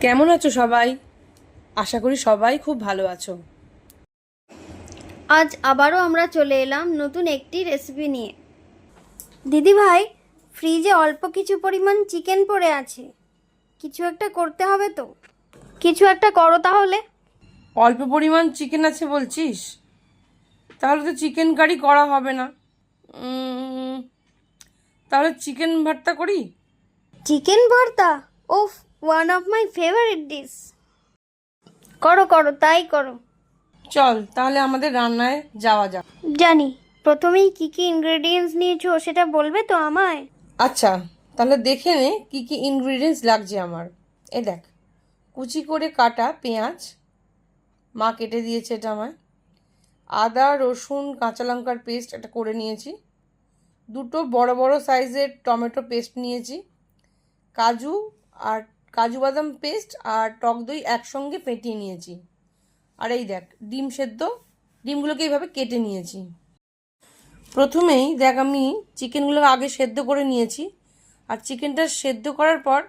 কেমন আছো সবাই? আশা করি সবাই খুব ভালো আছো। আজ আবারও আমরা চলে এলাম নতুন একটি রেসিপি নিয়ে। দিদি ভাই, ফ্রিজে অল্প কিছু পরিমাণ চিকেন পড়ে আছে, কিছু একটা করতে হবে তো। কিছু একটা করো তাহলে। অল্প পরিমাণ চিকেন আছে বলছিস? তাহলে তো চিকেন কারি করা হবে না। তাহলে চিকেন ভর্তা করি। চিকেন ভর্তা? ওফ, one of my favourite dish. করো করো, তাই করো। চল তাহলে আমাদের রান্নায় যাওয়া যাক। জানি, প্রথমেই কি কি ইনগ্রেডিয়েন্টস নিয়েছো সেটা বলবে তো আমায়? আচ্ছা, তাহলে দেখে নে কি কি ইনগ্রিডিয়েন্টস লাগছে আমার। এই দেখ, কুচি করে কাটা পেঁয়াজ, মা কেটে দিয়েছে এটা আমায়। আদা রসুন কাঁচা লঙ্কার পেস্ট এটা করে নিয়েছি। দুটো বড় বড় সাইজের টমেটো পেস্ট নিয়েছি। কাজু আর কাজু বাদাম পেস্ট আর টক দই একসঙ্গে ফেটিয়ে নিয়েছি। আর এই দেখ ডিম সেদ্ধ, ডিমগুলোকে এইভাবে কেটে নিয়েছি। প্রথমেই দেখ আমি চিকেনগুলোকে আগে সেদ্ধ করে নিয়েছি, আর চিকেনটা সেদ্ধ করার পর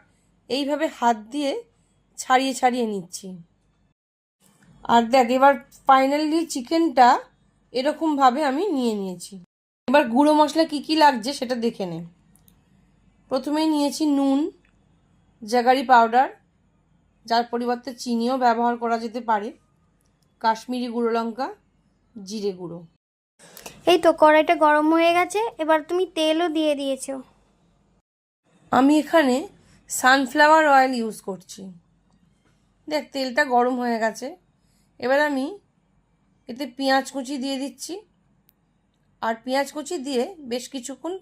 এইভাবে হাত দিয়ে ছাড়িয়ে ছাড়িয়ে নিচ্ছি। আর দেখ এবার ফাইনালি চিকেনটা এরকমভাবে আমি নিয়ে নিয়েছি। এবার গুঁড়ো মশলা কি কি লাগছে সেটা দেখে নে। প্রথমেই নিয়েছি নুন, জাগারি পাউডার, যার পরিবর্তে চিনিও ব্যবহার করা যেতে পারে, কাশ্মীরি গুঁড়ো লঙ্কা, জিরে গুঁড়ো। এই তো কড়াইটা গরম হয়ে গেছে, এবার তুমি তেলও দিয়ে দিয়েছো। আমি এখানে সানফ্লাওয়ার অয়েল ইউজ করছি। দেখ তেলটা গরম হয়ে গেছে, এবার আমি এতে পেঁয়াজ কুচি দিয়ে দিচ্ছি, আর পেঁয়াজ কুচি দিয়ে বেশ কিছুক্ষণ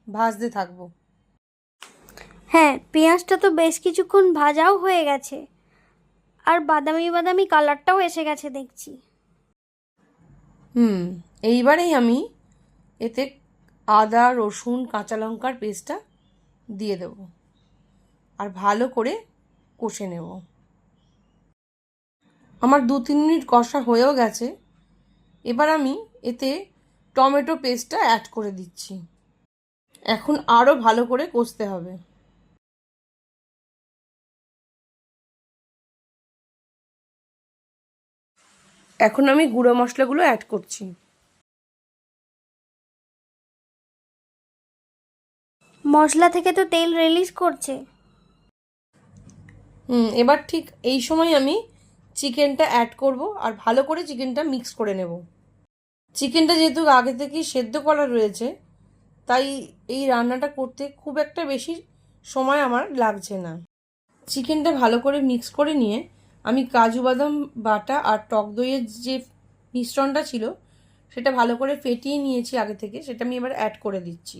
ভাজতে থাকবো। হ্যাঁ, পেঁয়াজটা তো বেশ কিছুক্ষণ ভাজাও হয়ে গেছে, আর বাদামি বাদামি কালারটাও এসে গেছে দেখছি। এইবারেই আমি এতে আদা রসুন কাঁচা লঙ্কার পেস্টটা দিয়ে দেব, আর ভালো করে কষে নেব। আমার 2-3 মিনিট কষা হয়েও গেছে। এবার আমি এতে টমেটো পেস্টটা অ্যাড করে দিচ্ছি। এখন আরও ভালো করে কষতে হবে। এখন আমি গুঁড়ো মশলাগুলো অ্যাড করছি। মশলা থেকে তো তেল রিলিজ করছে। এবার ঠিক এই সময় আমি চিকেনটা অ্যাড করব, আর ভালো করে চিকেনটা মিক্স করে নেব। চিকেনটা যেহেতু আগে থেকেই সেদ্ধ করা রয়েছে, তাই এই রান্নাটা করতে খুব একটা বেশি সময় আমার লাগছে না। চিকেনটা ভালো করে মিক্স করে নিয়ে আমি কাজু বাদাম বাটা আর টক দইয়ের যে মিশ্রণটা ছিল সেটা ভালো করে ফেটিয়ে নিয়েছি আগে থেকে, সেটা আমি এবার অ্যাড করে দিচ্ছি।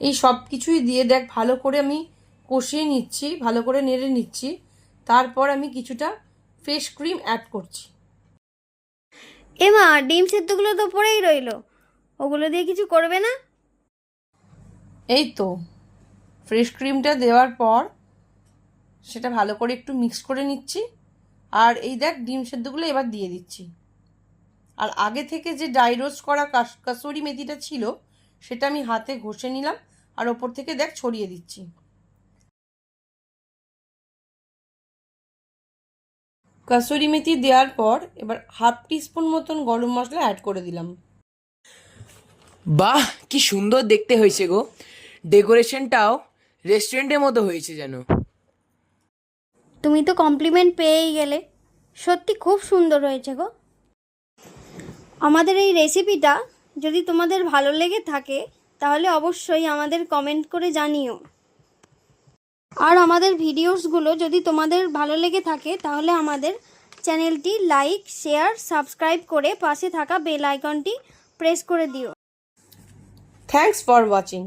এই সব কিছুই দিয়ে দেখ ভালো করে আমি কষিয়ে নিচ্ছি, ভালো করে নেড়ে নিচ্ছি। তারপর আমি কিছুটা ফ্রেশ ক্রিম অ্যাড করছি। এমা, ডিম সেদ্ধগুলো তো পড়েই রইলো, ওগুলো দিয়ে কিছু করবে না? এই তো ফ্রেশ ক্রিমটা দেওয়ার পর সেটা ভালো করে একটু মিক্স করে নিচ্ছি, আর এই দেখ ডিম সেদ্ধগুলো এবার দিয়ে দিচ্ছি। আর আগে থেকে যে ড্রাই রোস্ট করা কাসুরি মেথিটা ছিল সেটা আমি হাতে ঘষে নিলাম, আর ওপর থেকে দেখ ছড়িয়ে দিচ্ছি। কাসুরি মেথি দেওয়ার পর এবার 1/2 টিস্পুন মতন গরম মশলা অ্যাড করে দিলাম। বাহ, কি সুন্দর দেখতে হয়েছে গো। ডেকোরেশনটাও রেস্টুরেন্টের মতো হয়েছে যেন। তুমি তো কমপ্লিমেন্ট পেয়েই গেলে, সত্যি খুব সুন্দর হয়েছে গো। আমাদের এই রেসিপিটা যদি তোমাদের ভালো লেগে থাকে তাহলে অবশ্যই আমাদের কমেন্ট করে জানিও। আর আমাদের ভিডিওসগুলো যদি তোমাদের ভালো লেগে থাকে তাহলে আমাদের চ্যানেলটি লাইক শেয়ার সাবস্ক্রাইব করে পাশে থাকা বেল আইকনটি প্রেস করে দিও। Thanks for watching.